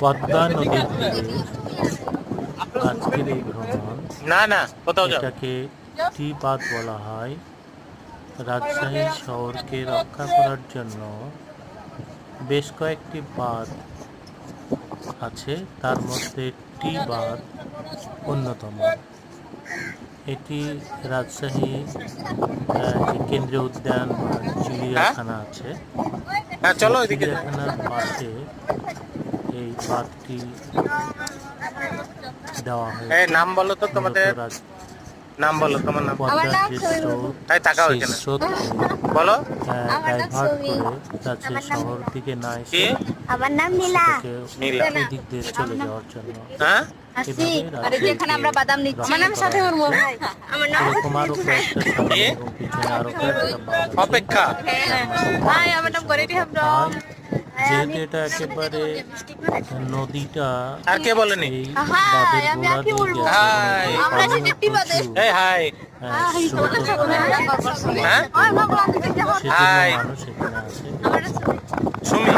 পদ্মা নদীর তীরে আজকের এই ভ্রমণ, না না কোথাও যাও। এটাকে টি বাঁধ বলা হয়। রাজশাহী শহরকে রক্ষা করার জন্য বেশ কয়েকটি বাঁধ আছে, তার মধ্যে টি বাঁধ অন্যতম। এটি রাজশাহী যে কেন্দ্রীয় উদ্যান বা হ্যাঁ চিড়িয়াখানা আছে, হ্যাঁ সেই চলো এদিকে যাও। চিড়িয়াখানার পাশে এই বাঁধটি দেওয়া এই হয়েছে। নাম বলো তো মূলত তোমাদের, নাম বলো তোমার নাম। পদ্মার যে স্রোত, এই তাকাও সেই এখানে, স্রোতকে বলো ডাইভার্ট করে রাজশাহী শহর দিকে না কি। এসে আমার নাম নীলা। সেটাকে নীলা। ওই দিক দিয়ে চলে যাওয়ার জন্য হ্যাঁ এভাবে আরে যেখানে আমরা বাদাম নিচ্ছি। আমার নাম সাথে ওর ভাই। আমার নাম এরকম আরো কয়েকটা সামনে কি? এবং পিছনে আরো কয়েকটা বাঁধ আছে। অপেক্ষা। ভাই আমার নাম গরিটি হামরা। যেহেতু এটা একেবারে নদীটা আর কে বলেনি? এই বাঁধের আমি গোড়া আর কি দিয়ে বলবো? গেছে হাই। এবং আমরা পানিও সেটা টি বাঁধে। প্রচুর, এই হাই। স্রোতও প্রচুর। হ্যাঁ সেজন্য হাই। মানুষ এখানে আসে। সুমি